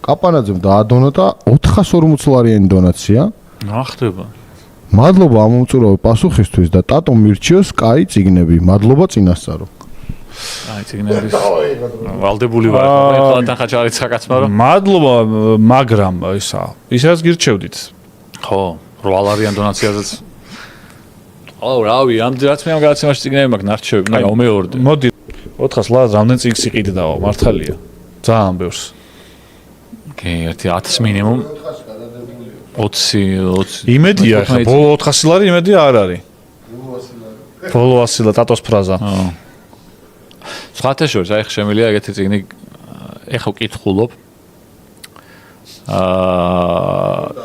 კაპანაძემ დაადონა და 440 ლარიანი დონაცია. ახდება. მადლობა ამ უმწურავი პასუხისთვის და ტატო მირჩიოს კაი წიგნები. მადლობა წინასწარო. აი წიგნების ვალდებული ვარ. ეხლა თანხაჭარი ცხაკაცმა რომ. მადლობა, მაგრამ ისაც გირჩევდით. ხო, 8 ლარიან დონაციაზეც. რავი, ამდენაც მე ამ გადაცემაში წიგნები მაქვს ნარჩევები, მაგრამ უმეორდე. მოდი 400 ლარს რამდენ წიგნს იყიდდაო, მართალია. ძალიან ბევრს. კი, 1000 მინიმუმ. 20 იმედია ხა, ბოლო 400 ლარი იმედია არ არის. ბოლო 100 ლარი ტატოს ფრაზა. სხვათა შორის, აი ხა შემიძლია ეგეთი წიგნი ეხა ვკითხულობ.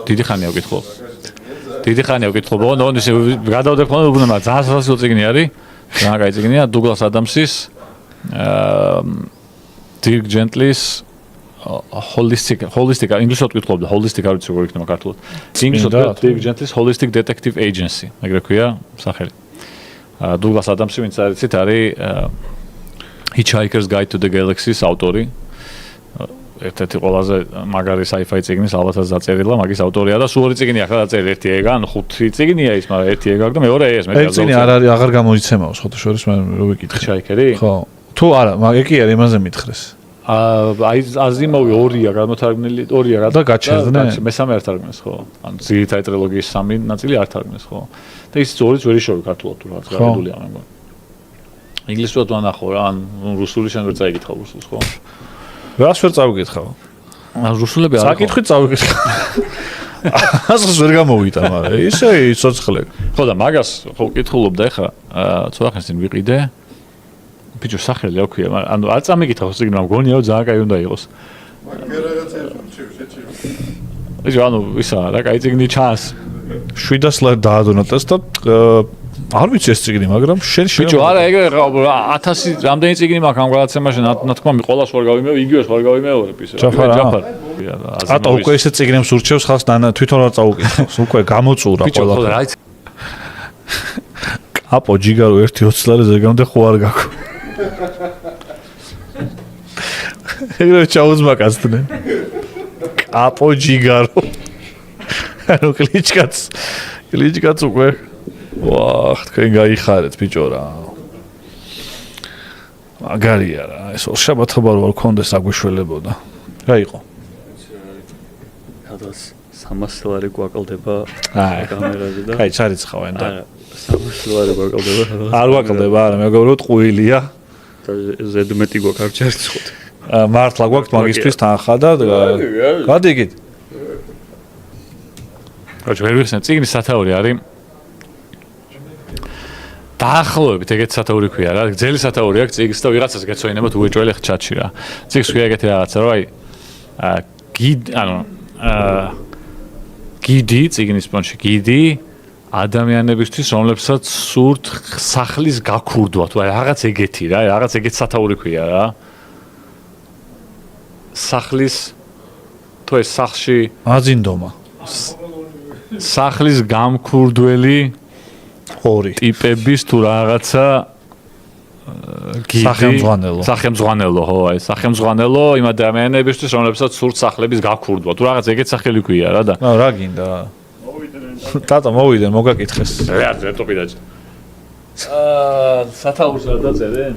დიდი ხანია ვკითხულობ. დიდი ხანია ვკითხულობ, ოღონდ ისე გადავდე ხოლმე უბრალოდ ძალიან სასაცილო წიგნი არის. ძალიან კაი წიგნია, დუგლას ადამსის Dirk Gently's holistic ინგლისურად ვკითხულობ და holistic არ ვიცი როგორ იქნება ქართულად. ინგლისურად Dirk Gently's Holistic Detective Agency, ეგრე ქვია სახელი. დუგლას ადამსი ვინც არიცით არის Hitchhiker's Guide to the Galaxy-ს ავტორი. ერთ-ერთი ყველაზე მაგარი sci-fi წიგნის ალბათაც დაწერილა, მაგის ავტორია და სულ ორი წიგნი ახლა დაწერილი, ერთი ეგა, ანუ 5 წიგნია ის, მაგრამ ერთი ეგა და მეორე ეს, მე ეს წიგნი არ არის, აღარ გამოიცემაო, სხვათა შორის მე რო ვიკითხე. Hitchhiker-ი? ხო. თუ არა, მაგ კი არის, იმაზე მითხრეს. აი აზიმოვი 2-ია გამოთარგმნილი, 2-ია და გაჩერდნენ? მესამე არ თარგმნეს, ხო. ანუ ძირითადი ტრილოგიის 3 ნაწილი არ თარგმნეს, ხო. და ის ორიც ვერ იშოვი ქართულად თუ რაღაც გადადულია მე მგონი. ინგლისურად ვანახო რა, ან რუსული შენ ვერ წაიკითხავ რუსულს, ხო? რას ვერ წავიკითხავ? რუსულები არ საკითხით წავიკითხავ. ასოს ვერ გამოვიდა, მაგრამ ისე ცოცხლე. ხო და მაგას ხო ვკითხულობდა ეხლა, ცოტა ხნის წინ ვიყიდე. ბიჭო სახელი რა ქვია, მაგრამ ანუ არ წამიკითხავს წიგნი, მაგრამ მგონია რომ ძალიან კაი უნდა იყოს. მაგრამ რაღაცა შეჩიო. ბიჭო ანუ ისა რა კაი წიგნი ჩანს. 700 ლარი დაადონატეს და არ ვიცი ეს წიგნი, მაგრამ შენ ბიჭო არა ეგ 1000 რამდენი წიგნი მაქვს ამ გადაცემაში, ნათქმა მე ყოველას ვერ გავიმეორე, იგივეს ვერ გავიმეორებ ისე. ჯაფარ. ატა უკვე ესე წიგნებს ურჩევს ხალხს და თვითონ არ წაუკითხავს, უკვე გამოწურა ყველა. ბიჭო რა იცი. აპო ჯიგარო 1.20 ლარი ზეგამდე ხო არ გაქო. ეგრე ჩაუზმაკაცდნენ. აპო ჯიგარო. ანუ კლიჩკაც უკვე ვახ, თქვენ გაიხარეთ ბიჭო რა. მაგარია რა, ეს შაბათობა რო გქონდეს აგვიშველებოდა. რა იყო? სადაც 300 ლარი გვაკლდება კამერაზე და აი, ჩარიცხავენ და 300 ლარი გვაკლდება. არ გვაკლდება, არა, მეგობრებო, ყუილია. და ზედმეტი გვაქვს არ ჩარიცხოთ. მართლა გვაქვს მაგისტრის თანხა და გადიგით. რაჭ ვერ ვიხსენე, წიგნის სათაური არის დაახლოებით ეგეთი სათაური ქვია რა, გძელი სათაური აქვს წიგნს და ვიღაცას გეცოინებათ უეჭველი ჩატში რა. წიგნს ქვია ეგეთი რაღაცა, რომ გიდი, წიგნის პონჩი გიდი ადამიანებისთვის, რომლებსაც სურთ სახლის გაქურდვა, თუ რაღაც ეგეთი რა, რაღაც ეგეთი სათაური ქვია რა. სახლის თუ ეს სახლში აძინდომა. სახლის გამქურდველი ორი ტიპების თუ რაღაცა სახელმძღვანელო ხო აი სახელმძღვანელო იმ ადამიანებისთვის რომლებსაც სურთ სახლების გაქურდვა თუ რაღაც ეგეთ სახელი ქვია რა და რა გინდა ტატა მოვიდენ მოგაკითხეს რა ზეთოპი და სათაურს რა დაწერენ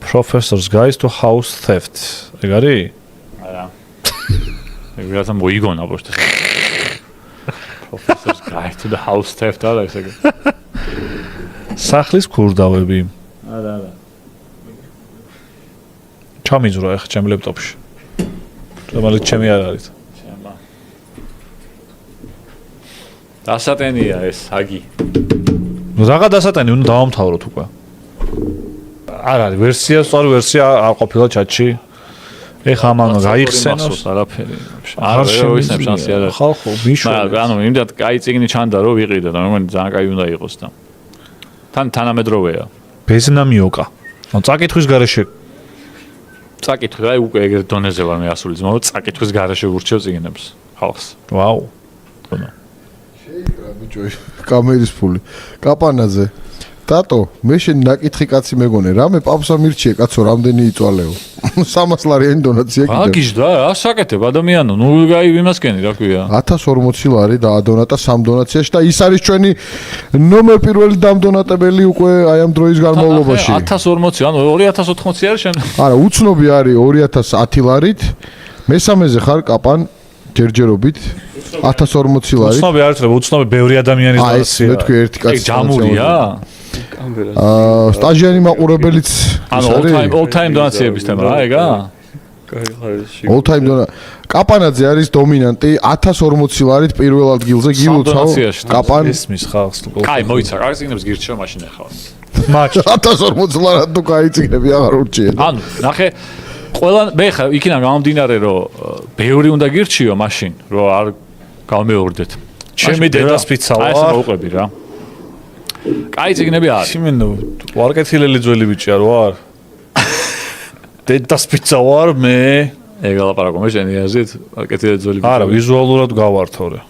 Professor's Guide to House Theft ეგ არის? არა ეგ რაღაცა მოიგონა просто Professor's Guide to the House Theft არა ეს ეგ სახლის ქურდავები არა არა ჩამიძრა ახლა ჩემ ლეპტოპში რომელიც ჩემი არ არის ჩემა დასატენია ეს აგი რაღა დასატენი უნდა დავამთავროთ უკვე არ არის ვერსია სწორი ვერსია არ ყოფილა ჩატში ეხა ამან გაიხსენოს არაფერი არ შევისნებ შანსი არა ხალხო ბიშველი ანუ იმდათ კაი წიგნი ჩანდა რომ ვიყიდე და მე მგონი ძალიან კაი უნდა იყოს და თან თანამედროვეა ბეზნამიოკა ანუ წაკითხვის გარეშე წაკითხვა აი უკვე ეგრე დონეზე ვარ მე ასული ძმაო წაკითხვის გარეშე ვურჩევ წიგნებს ხალხს ვაუ შეიკრა ბიჭო კამერის ფული კაპანაძე ტატო, მე შენ ნაკითხი კაცი მეგონე, რამე პაპსა მირჩიე კაცო, რამდენი იწვალეო. 300 ლარიანი დონაცია კიდე. აგიჟდა, რა საკეთებ ადამიანო, ნუ გაი ვიმასკენი, რა ქვია. 1040 ლარი დაადონატა 3 დონაციაში და ის არის ჩვენი ნომერ პირველი დამდონატებელი უკვე აი ამ დროის განმავლობაში. 1040, ანუ 2080 არის შენ? არა, უცნობი არის 2010 ლარით. მესამეზე ხარ კაპან ჯერჯერობით 1040 ლარით. უცნობი არის, რომ უცნობი ბევრი ადამიანის აი, მე თქვი ერთი კაცი. ჯამურია? სტაჟიანი მაყურებელიც ანუ all time დონაციების თემა რა, ეგა? კაი ხარისში. all time კაპანაძე არის დომინანტი 1040 ლარით პირველ ადგილზე გილოცავ კაპან ისმის ხალხს. კაი, მოიცა, კაი წიგნებს გირჩევ მაშინ ახლა. მაჩ 1040 ლარად თუ კაი წიგნები აღარ ურჩიე. ანუ, ნახე, ყველა მე ხა იქიდან გამომდინარე, რომ ბევრი უნდა გირჩიო მაშინ, რომ არ გავმეორდეთ. ჩემი დედას პიცა აი, ვარ. ეს მოუყვები რა. კაი წიგნები არის. იმენო, ვარკეთილელი ძველი ბიჭია რო არ. დედას პიცა ვარ მე. ეგ ლაპარაკო მე შენი აზრით, ვარკეთილელი ძველი არა, ვიზუალურად გავართორე.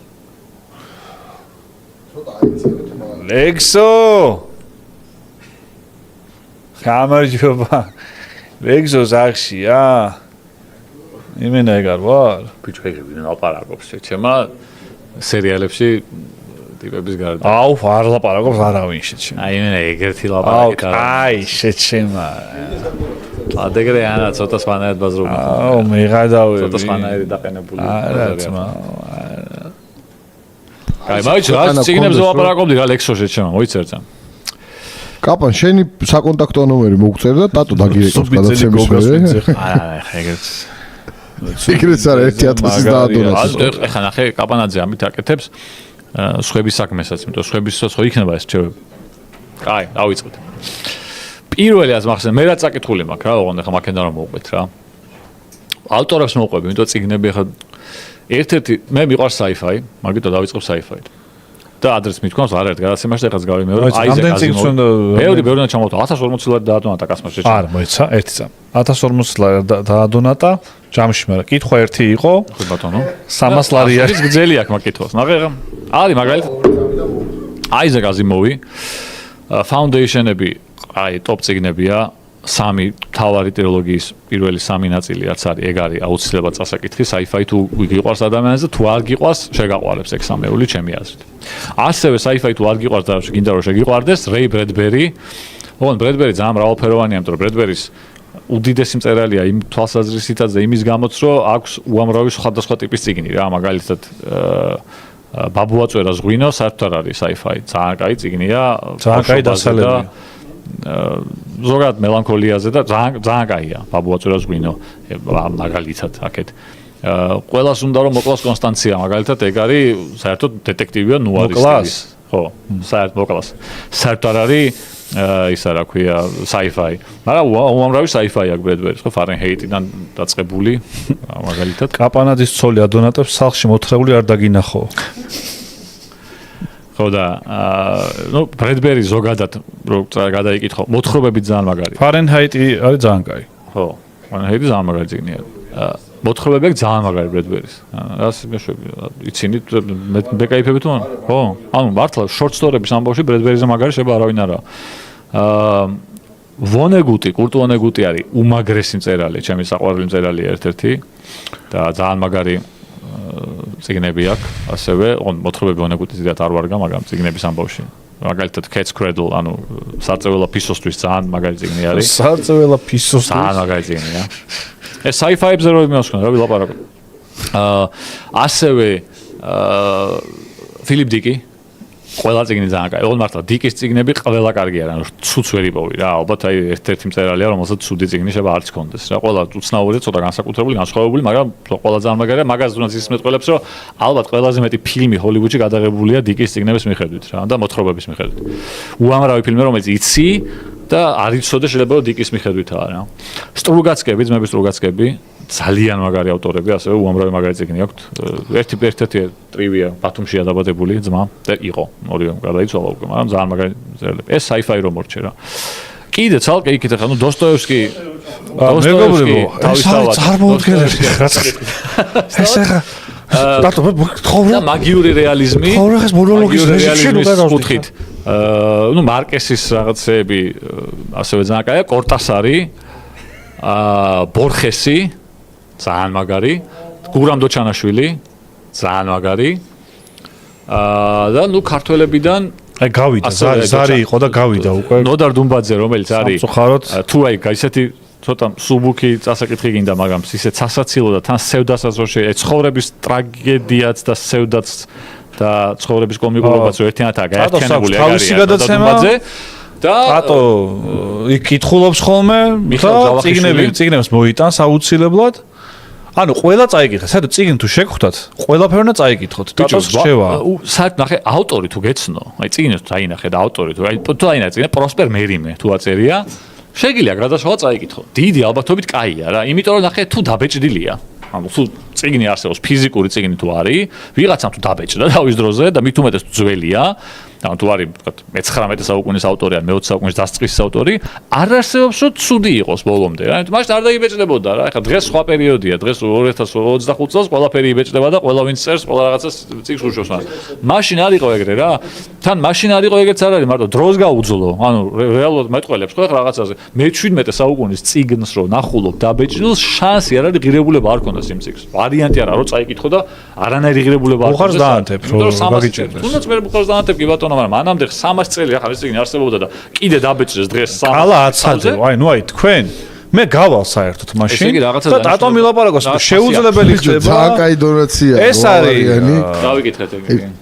ლექსო! გამარჯობა. ლექსო ზახშია. იმენა ეგ არ ვარ. ბიჭო ეგ ლაპარაკობს შეჩემა სერიალებში ტიპების გარდა. აუ, არ ლაპარაკობს არავინ შეჩემა. აი მე ეგერთი ლაპარაკი და აი, შეჩემა. ადეგრე ანა ცოტა სვანაერად ბაზრობი. აუ, მეღადავები. ცოტა სვანაერი დაყენებული. არა, ძმა. აი, მაიჩ რა ციგნებზე ლაპარაკობდი რა ლექსო შეჩემა, მოიცერდა. კაპან შენი საკონტაქტო ნომერი მოგწერდა ტატო დაგირეკავს გადაცემის მერე. არა, ეგეც. ეგრეც არა 1000 დაადონატა. ეხლა ნახე კაპანაძე ამით აკეთებს სხვების საქმესაც, იმიტომ სხვებისაც ხო იქნება ეს რჩევები. კაი, დავიწყოთ. პირველი ას მახსენე, მე რა წაკითხული მაქვს რა, ოღონდ ეხლა მაქედან რომ მოვყვეთ რა. ავტორებს მოვყვები, იმიტომ წიგნები ეხლა ერთ-ერთი მე მიყვარს sci-fi, მაგითო დავიწყებ sci-fi-ით. და ადრეს მithქვამს არაერთ გადაცემაში და ეხაც გავიმეორე. ბევრი უნდა ჩამოვთო 1040 ლარი დაადონატა კაცმა შეჭა. არა, მოიცა, ერთი წამ. 1040 ლარი დაადონატა, ჯამში მაგრამ კითხვა ერთი იყო. ხო ბატონო. 300 ლარი არის. ის გძელი აქვს მაგითოს. ნახე რა. არის მაგალითად აიზაკ აზიმოვი Foundation-ები, აი ტოპ წიგნებია, 3 თავარი ტრილოგიის პირველი 3 ნაწილი რაც არის, ეგ არის აუცილებლად წასაკითხი, sci-fi თუ გიყვარს ადამიანს და თუ არ გიყვარს, შეგაყვარებს ეგ სამეული ჩემი აზრით. ასევე sci-fi თუ არ გიყვარს და გინდა რომ შეგიყვარდეს, Ray Bradbury. ოღონდ Bradbury ძალიან მრავალფეროვანია, იმიტომ რომ Bradbury-ს უდიდესი მწერალია იმ თვალსაზრისითაც და იმის გამოც, რომ აქვს უამრავი სხვადასხვა ტიპის წიგნი რა, მაგალითად ბაბუაწვერა ზღვინო საერთოდ არ არის sci-fi, ძალიან კაი წიგნია, ძალიან კაი დასალებია. ზოგადად მელანქოლიაზე და ძალიან კაია ბაბუაწვერა ზღვინო, მაგალითად აქეთ. ყველას უნდა რომ მოკლას კონსტანცია, მაგალითად ეგ არის საერთოდ დეტექტივია ნუარის სტილის. ხო, საერთოდ მოკლას. საერთოდ არ არის ისა რა ქვია sci-fi. მაგრამ უამრავი sci-fi აქვს Bradbury-ს, ხო, Fahrenheit-დან დაწყებული, მაგალითად. კაპანაძის ცოლი ადონატებს სახლში მოთხრეული არ დაგინახო. ხო და ნუ Bradbury ზოგადად რო გადაიკითხო, მოთხრობები ძალიან მაგარია. Fahrenheit-ი არის ძალიან კაი. ხო, Fahrenheit-ი ძალიან მაგარი წიგნია. მოთხრობები ძალიან მაგარი Bradbury-ს. რას მეშვები, იცინით მე кайფები თუ არა? ხო, ანუ მართლა short story-ების ამბავში Bradbury-ზე მაგარი შეიძლება არავინ არა. Vonnegut-ი, Kurt Vonnegut-ი არის უმაგრესი მწერალი, ჩემი საყვარელი მწერალი ერთ-ერთი და ძალიან მაგარი წიგნები აქვს, ასევე მოთხრობები Vonnegut-ის დიდად არ ვარგა, მაგრამ წიგნების ამბავში. მაგალითად Cat's Cradle, ანუ სარწეველა ფისოსთვის ძალიან მაგარი წიგნი არის. სარწეველა ფისოსთვის ძალიან მაგარი წიგნია. ეს sci-fi-ებზე რო იმასქნა, რა ვილაპარაკო. ასევე Philip Dick-ი ყველა წიგნი ძალიან კაი. ოღონდ მართლა Dick-ის წიგნები ყველა კარგი არა, ანუ ცუც ვერ იპოვი რა. ალბათ აი ერთ-ერთი მწერალია, რომელსაც ცუდი წიგნი შეიძლება არც კონდეს რა. ყველა უცნაური, ცოტა განსაკუთრებული, განსხვავებული, მაგრამ ყველა ძალიან მაგარია. მაგას უნდა ისმეტყველებს, რომ ალბათ ყველაზე მეტი ფილმი ჰოლივუდში გადაღებულია Dick-ის წიგნების მიხედვით რა და მოთხრობების მიხედვით. უამრავი ფილმი, რომელიც იცი და არ იცოდე შეიძლება რომ Dick-ის მიხედვითაა რა. სტრუგაცკები, ძმების სტრუგაცკები, ძალიან მაგარი ავტორები, ასევე უამრავი მაგარი წიგნი აქვთ. ერთ-ერთი ტრივია ბათუმშია დაბადებული ძმა და იყო, ორივე გარდაიცვალა უკვე, მაგრამ ძალიან მაგარი წერილები. ეს sci-fi რომ მორჩე რა. კიდე ცალკე იქით ახლა ნუ დოსტოევსკი მეგობრებო, ეს არის წარმოუდგენელი რაც ეს ახლა რატო და მაგიური რეალიზმი ხორეხეს მონოლოგის რეჟიმში კუთხით ნუ მარკესის რაღაცეები ასევე ძალიან კაია კორტასარი ბორხესი ძალიან მაგარი გურამ დოჩანაშვილი ძალიან მაგარი და ნუ ქართველებიდან აი გავიდა ზარი იყო და გავიდა უკვე ნოდარ დუმბაძე რომელიც არის სამწუხაროდ თუ აი ისეთი ცოტა სუბუქი წასაკითხი გინდა მაგრამ ისეთ სასაცილო და თან სევდასაც რო ცხოვრების ტრაგედიაც და სევდაც და ცხოვრების კომიკურობაც რო ერთიანადაა გაერთიანებული თავისი გადაცემა და რატო იქ კითხულობს ხოლმე და წიგნებს მოიტანს აუცილებლად ანუ ყველა წაიკითხა, საერთოდ წიგნი თუ შეგხვდათ, ყველაფერი უნდა წაიკითხოთ. დატოს რჩევა. საერთოდ ნახე ავტორი თუ გეცნო, აი წიგნი თუ დაინახე და ავტორი თუ აი თუ დაინახე წიგნი პროსპერ მერიმე თუ აწერია, შეგიძლია გადაშოვა წაიკითხო. დიდი ალბათობით კაია რა, იმიტომ რომ ნახე თუ დაბეჭდილია. ანუ თუ წიგნი არსებობს, ფიზიკური წიგნი თუ არის, ვიღაცამ თუ დაბეჭდა თავის დროზე და მით უმეტეს ძველია, ანუ თუ არის მე-19 საუკუნის ავტორი ან მე-20 საუკუნის დასწრის ავტორი, არ არსებობს რომ ცუდი იყოს ბოლომდე რა. ანუ მაშინ არ დაიბეჭდებოდა რა. ეხლა დღეს სხვა პერიოდია, დღეს 2025 წელს ყველაფერი იბეჭდება და ყველა ვინც წერს, ყველა რაღაცას წიგნს უშავს. მაშინ არ იყო ეგრე რა. თან მაშინ არ იყო ეგეც არ არის, მარტო დროს გაუძლო. ანუ რეალურად მეტყველებს ხო ეხლა რაღაცაზე. მე-17 საუკუნის წიგნს რო ნახულობ დაბეჭდილს, შანსი არ არის ღირებულება არ ქონდეს იმ წიგნს. ვარიანტი არა, რომ წაიკითხო და არანაირი ღირებულება არ ქონდეს. ბუხარს დაანთებ, რომ გაგიჭირდეს. თუნდაც მე ბუხარს დაანთებ კი ბატონო, მაგრამ მანამდე 300 წელი ახლა ეს წიგნი არსებობდა და კიდე დაბეჭდეს დღეს 300. ალა აცადე, აი ნუ აი თქვენ მე გავალ საერთოდ მაშინ და დატომ მილაპარაკოს შეუძლებელი ხდება ძალიან კაი დონაცია ეს არის დავიკითხეთ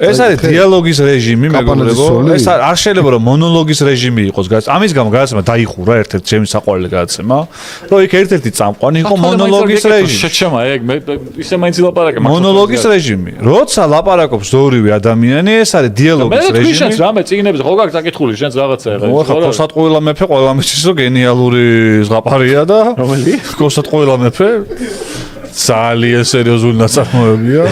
ეს არის დიალოგის რეჟიმი მეგობრებო ეს არ შეიძლება რომ მონოლოგის რეჟიმი იყოს ამის გამო გადაცემა დაიხურა ერთ-ერთ ჩემი საყვარელი გადაცემა რომ იქ ერთ-ერთი წამყვანი იყო მონოლოგის რეჟიმი შეჩემა ეგ მე ისე მაინც ლაპარაკე მონოლოგის რეჟიმი როცა ლაპარაკობს ორივე ადამიანი ეს არის დიალოგის რეჟიმი მე შენს რამე წიგნებზე ხო გაქვს აკითხული შენს რაღაცა ეხლა ხო მოსატყუილა მეფე ყველა მისთვის რომ გენიალური ზღაპარია და რომელი? გოსად ყველა მეფე ძალიან სერიოზული ნაწარმოებია.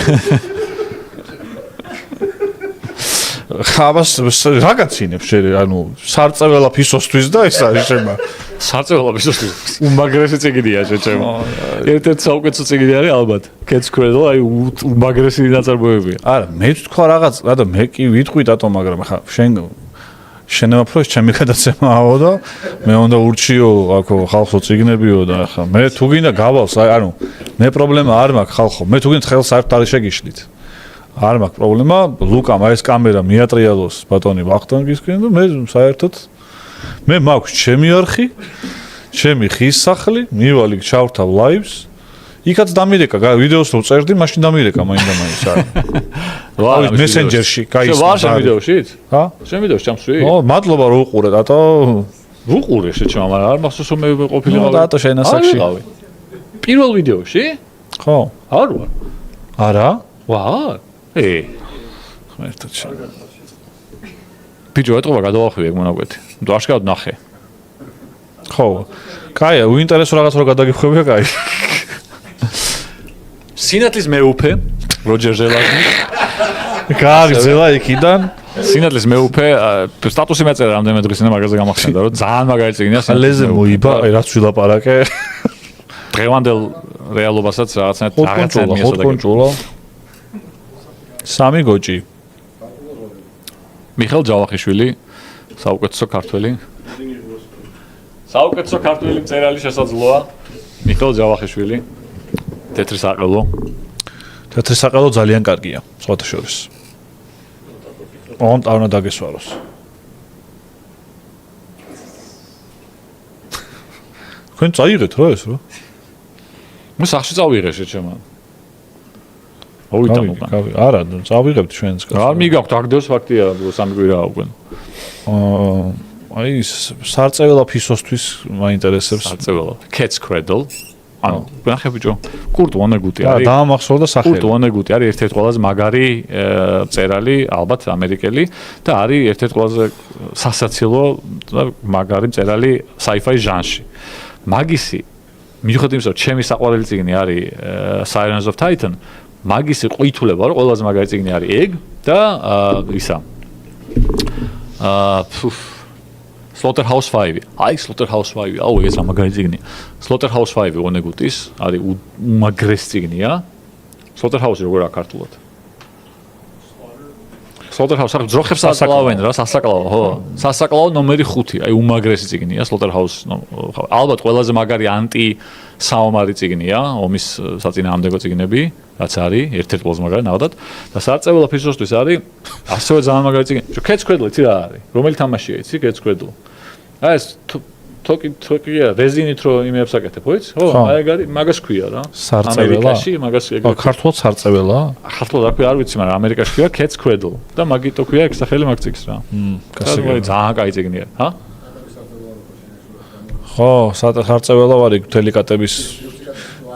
ხაბას რა გაცინებს შე ანუ სარწეველა ფისოსთვის და ეს არის შემა. სარწეველა ფისოსთვის უმაგრესი წიგნია შეჩემო. ერთ-ერთი საუკეთესო წიგნი არის ალბათ. Cat's Cradle აი უმაგრესი ნაწარმოებია. არა მე თქვა რაღაც რატომ მე კი ვიტყვი დატო მაგრამ ხა შენ შენება პროექტ ჩემი გადაცემაო და მე უნდა ურჩიო აქო ხალხო წიგნებიო და ახლა მე თუ გინდა გავალს ანუ მე პრობლემა არ მაქვს ხალხო მე თუ გინდა ხელს საერთოდ არ შეგიშლით არ მაქვს პრობლემა ლუკამ აი ეს კამერა მიატრიალოს ბატონი ვახტანგისკენ და მე საერთოდ მე მაქვს ჩემი არხი ჩემი ხის სახლი მივალ იქ ჩავრთავ ლაივს იქაც დამირეკა ვიდეოს რო წერდი მაშინ დამირეკა მაინდა-მაინც არა ვაი მესენჯერში გაისმა ვარ შენ ვიდეოშიც? ჰა? შენ ვიდეოში ჩამსვი? ო, მადლობა რომ უყურე დატო. უყურე შეჩემ, მაგრამ არ მახსოვს რომ მე ყოფილიყავი. დატო შენ ასაკში. პირველ ვიდეოში? ხო. არ ვარ. არა? ვარ. ღმერთო შენ. ბიჭო, ეტყობა გადავახვიე ეგ მონაკვეთი. ნუ აშკარად ნახე. ხო. კაია, უინტერესო რაღაც რო გადაგიხვევია, კაი. სინათლის მეუფე როჯერ ჟელაზნი გააგზელა იქიდან სინათლის მეუფე სტატუსი მეწერა რამდენიმე დღის წინ მაგაზე გამახსენდა რომ ძალიან მაგარი წიგნია ლეზე მოიბა აი რაც ვილაპარაკე დღევანდელ რეალობასაც რაღაცა ხოტკონჭულა სამი გოჭი მიხელ ჯავახიშვილი საუკეთესო ქართველი მწერალი შესაძლოა მიხელ ჯავახიშვილი თეთრი საყელო ძალიან კარგია სხვათა შორის უნდა დაგესვაროს თქვენ წაიღეთ რა ეს რა მე სახში წავიღე შეჩემა მოვიტან უკან არა წავიღებთ ჩვენს კაცს არ მიგაქვთ აგდოს ფაქტია სამი კვირაა უკვე აი სარწეველა ფისოსთვის მაინტერესებს სარწეველა Cat's Cradle ანუ ნახე ბიჭო კურტ ვონეგუტი არის დაამახსოვრდა სახელი კურტ ვონეგუტი არის ერთ-ერთი ყველაზე მაგარი მწერალი ალბათ ამერიკელი და არის ერთ-ერთი ყველაზე სასაცილო და მაგარი მწერალი sci-fi ჟანრში მაგისი მიუხედავად იმისა რომ ჩემი საყვარელი წიგნი არის Sirens of Titan მაგისი ყვითულება რომ ყველაზე მაგარი წიგნი არის ეგ და ისა Slaughterhouse 5. აი Slaughterhouse 5. აუ ეს ამაგარი წიგნია. Slaughterhouse 5 ვონეგუტის არის უმაგრესი წიგნია. Slaughterhouse როგორ აქვს ქართულად? Slaughterhouse ახლა ძროხებს ასაკლავენ რა, სასაკლავო, ხო? სასაკლავო ნომერი 5, აი უმაგრესი წიგნია Slaughterhouse. ალბათ ყველაზე მაგარი ანტი საომარი წიგნია, ომის საწინააღმდეგო წიგნები, რაც არის, ერთ-ერთი ყველაზე მაგარი ნახოთ და სარწმუნო ფიზოსთვის არის ასევე ძალიან მაგარი წიგნი. Cat's Cradle იცი რა არის? რომელი თამაშია იცი Cat's Cradle? აი ეს თოკია რეზინით რო იმებს აკეთებ, ხო იცი? ხო, აი ეგ არის, მაგას ქვია რა. ამერიკაში მაგას ეგ. ქართულად სარწეველა? ქართულად აქვე არ ვიცი, მაგრამ ამერიკაში ქვია Cat's Cradle და მაგიტო ქვია ეგ სახელი მაგ წიგს რა. კასი ძალიან კაი წიგნია, ჰა? ხო, სარწეველა ვარ იქ მთელი კატების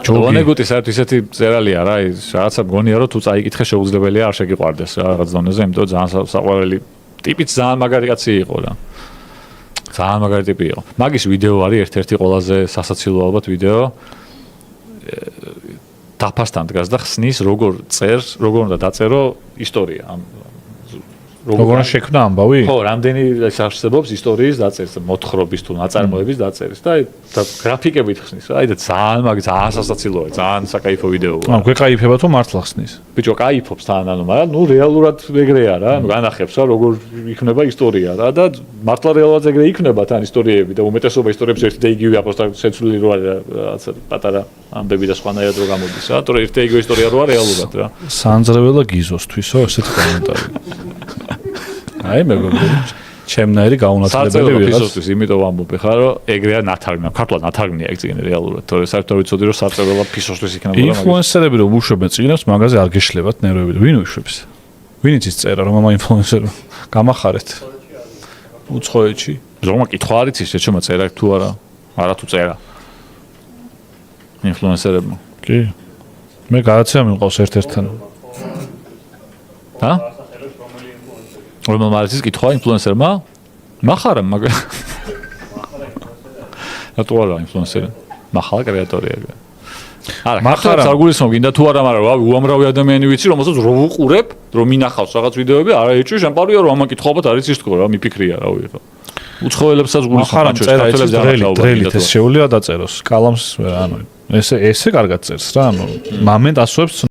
ჯოგი. დონეგუტი საერთოდ ისეთი წერალია რა, ის რაღაცა მგონია რომ თუ წაიკითხე შეუძლებელია არ შეგიყვარდეს რა რაღაც დონეზე, იმიტომ რომ ძალიან საყვარელი ტიპიც ძალიან მაგარი კაცი იყო რა. ძალიან მაგარი ტიპი იყო. მაგის ვიდეო არის ერთ-ერთი ყველაზე სასაცილო ალბათ ვიდეო. დაფასთან დგას და ხსნის როგორ წერს, როგორ უნდა დაწერო ისტორია ამ როგორ შექმნა ამბავი? ხო, რამდენი ეს არსებობს ისტორიის დაწერს, მოთხრობის თუ ნაწარმოების დაწერის და გრაფიკებით ხსნის რა. აი და ძალიან სასაცილოა, ძალიან საკაიფო ვიდეოა. გვეკაიფება თუ მართლა ხსნის? ბიჭო, კაიფობს თან, მაგრამ რეალურად ეგრეა რა, განახებს რა, როგორ იქნება ისტორია რა და მართლა რეალურად ეგრე იქნება თან ისტორიები და უმეტესობა ისტორიებს ერთი და იგივე აპოსტა შეცვლილი რო არის რაღაცა პატარა ამბები და სხვანაირად რო გამოდის რა, თორე ერთი და იგივე ისტორია როა რეალურად რა. სანძრეველა გიზოსთვისო ესეთი კომენტარი. აი მეგობრებო, ჩემნაირი გაუნათლებელი ვიღაც. სარწმუნოებისთვის იმიტომ ვამბობ ხარ, რომ ეგრეა ნათარგმნია, ქართულად ნათარგმნია ეგ წიგნი რეალურად, თორე საერთოდ ვიცოდი რომ სარწმუნოება ფისოსთვის იქნება. ინფლუენსერები რომ უშვებენ წიგნებს, მაგაზე არ გეშლებათ ნერვები. ვინ უშვებს? ვინიც ის წერა რომ ამა ინფლუენსერმა გამახარეთ. უცხოეთში. ზოგმა კითხვა არის ის, შეჩომა წერა თუ არა? არა თუ წერა. ინფლუენსერებმა. კი. მე გადაცემა მიყავს ერთ-ერთთან. ჰა? რომელ მარცის კითხვა ინფლუენსერმა? მახარა მაგ. რატო არა ინფლუენსერი? მახალა კრეატორია. არა, მახარა საგულისმო გინდა თუ არა, მაგრამ რავი, უამრავი ადამიანი ვიცი, რომელსაც რო ვუყურებ, რომ მინახავს რაღაც ვიდეოები, არა ეჭვი შემპარია, რომ ამან კითხვა ალბათ არის ის თქო რა, მიფიქრია რავი ხო. უცხოელებსაც გულისხმობ დრელით ეს შეუძლია დაწეროს. კალამს ანუ ესე კარგად წერს რა, ანუ მამენტ ასოებს